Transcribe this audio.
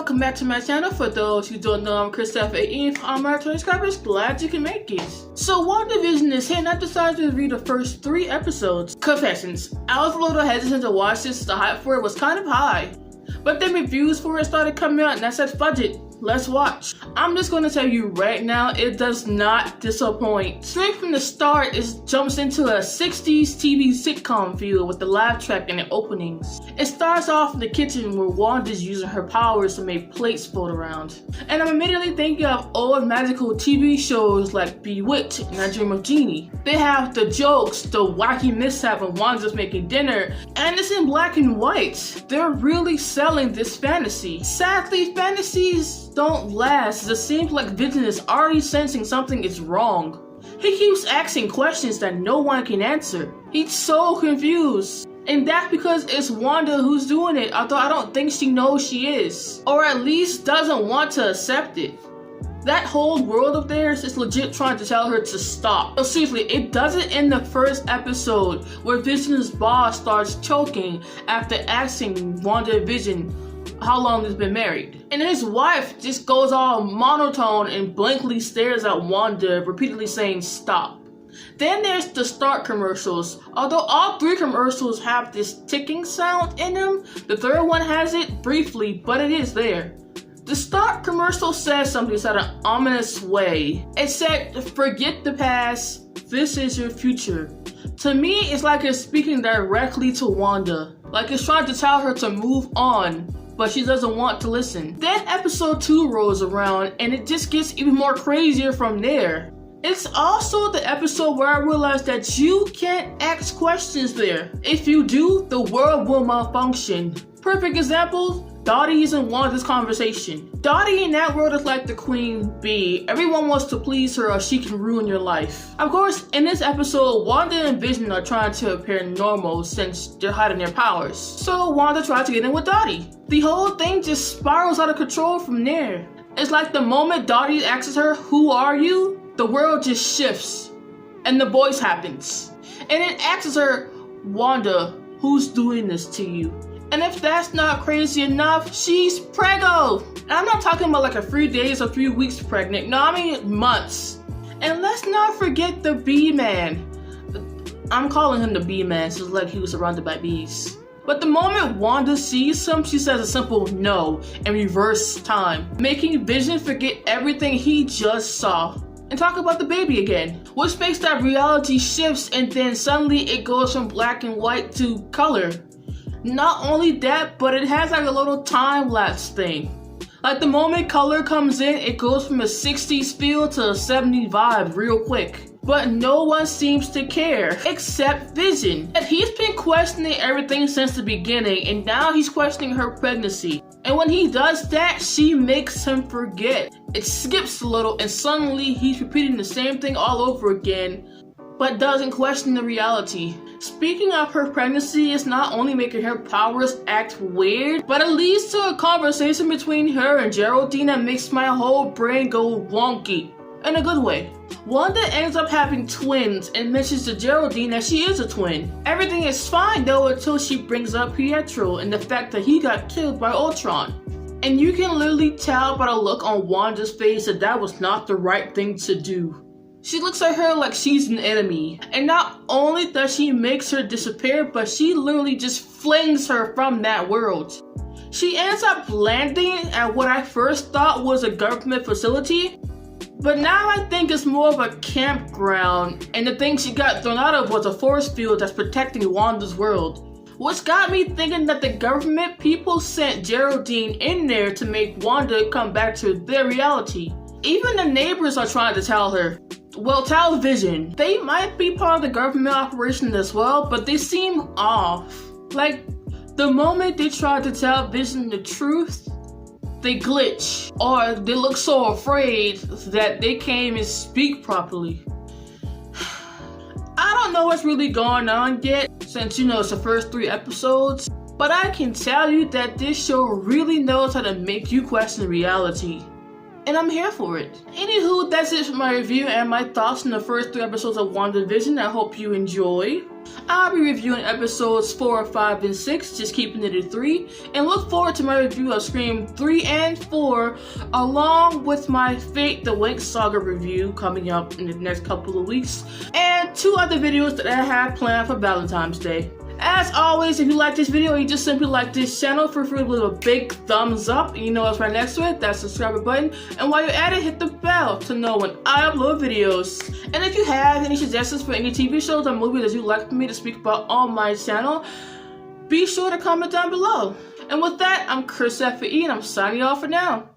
welcome back to my channel. For those who don't know, I'm Christopher A. I'm our subscribers, glad you can make it. So WandaVision is here and I decided to read the first 3 episodes. Confessions, I was a little hesitant to watch this, the hype for it was kind of high. But then reviews for it started coming out and I said, fudge it, let's watch. I'm just going to tell you right now, it does not disappoint. Straight from the start, it jumps into a 60s TV sitcom feel with the laugh track and the openings. It starts off in the kitchen where Wanda's using her powers to make plates float around. And I'm immediately thinking of old magical TV shows like Bewitched and I Dream of Jeannie. They have the jokes, the wacky mishap when Wanda's making dinner, and it's in black and white. They're really selling this fantasy. Sadly, fantasies don't last. It seems like Vision is already sensing something is wrong. He keeps asking questions that no one can answer. He's so confused. And that's because it's Wanda who's doing it, although I don't think she knows she is. Or at least doesn't want to accept it. That whole world of theirs is legit trying to tell her to stop. No, seriously, it does it in the first episode where Vision's boss starts choking after asking Wanda and Vision how long he's been married. And his wife just goes all monotone and blankly stares at Wanda, repeatedly saying stop. Then there's the start commercials. Although all 3 commercials have this ticking sound in them, the third one has it briefly, but it is there. The start commercial says something in an ominous way. It said, forget the past, this is your future. To me, it's like it's speaking directly to Wanda. Like it's trying to tell her to move on, but she doesn't want to listen. Then episode 2 rolls around and it just gets even more crazier from there. It's also the episode where I realized that you can't ask questions there. If you do, the world will malfunction. Perfect example, Dottie's and Wanda's conversation. Dottie in that world is like the queen bee. Everyone wants to please her or she can ruin your life. Of course, in this episode, Wanda and Vision are trying to appear normal since they're hiding their powers. So Wanda tries to get in with Dottie. The whole thing just spirals out of control from there. It's like the moment Dottie asks her, who are you? The world just shifts and the voice happens. And it asks her, Wanda, who's doing this to you? And if that's not crazy enough, she's preggo. And I'm not talking about like a few days or few weeks pregnant. No, I mean months. And let's not forget the bee man. I'm calling him the bee man, so it's like he was surrounded by bees. But the moment Wanda sees him, she says a simple no in reverse time, making Vision forget everything he just saw and talk about the baby again, which makes that reality shifts and then suddenly it goes from black and white to color. Not only that, but it has like a little time-lapse thing. Like the moment color comes in, it goes from a 60s feel to a 70s vibe real quick. But no one seems to care, except Vision. And he's been questioning everything since the beginning, and now he's questioning her pregnancy. And when he does that, she makes him forget. It skips a little, and suddenly he's repeating the same thing all over again, but doesn't question the reality. Speaking of her pregnancy, it's not only making her powers act weird, but it leads to a conversation between her and Geraldine that makes my whole brain go wonky. In a good way. Wanda ends up having twins and mentions to Geraldine that she is a twin. Everything is fine though until she brings up Pietro and the fact that he got killed by Ultron. And you can literally tell by the look on Wanda's face that that was not the right thing to do. She looks at her like she's an enemy. And not only does she make her disappear, but she literally just flings her from that world. She ends up landing at what I first thought was a government facility, but now I think it's more of a campground, and the thing she got thrown out of was a force field that's protecting Wanda's world. Which got me thinking that the government people sent Geraldine in there to make Wanda come back to their reality. Even the neighbors are trying to tell her, well, tell Vision. They might be part of the government operation as well, but they seem off. Like, the moment they try to tell Vision the truth, they glitch, or they look so afraid that they can't even speak properly. I don't know what's really going on yet, since it's the first 3 episodes, but I can tell you that this show really knows how to make you question reality. And I'm here for it. Anywho, that's it for my review and my thoughts on the first 3 episodes of WandaVision. I hope you enjoy. I'll be reviewing episodes 4, 5, and 6, just keeping it at 3, and look forward to my review of Scream 3 and 4, along with my Fate the Winx Saga review coming up in the next couple of weeks, and 2 other videos that I have planned for Valentine's Day. As always, if you like this video or you just simply like this channel, feel free to leave a big thumbs up. You know what's right next to it, that subscriber button. And while you're at it, hit the bell to know when I upload videos. And if you have any suggestions for any TV shows or movies that you'd like for me to speak about on my channel, be sure to comment down below. And with that, I'm Chris F.E. and I'm signing off for now.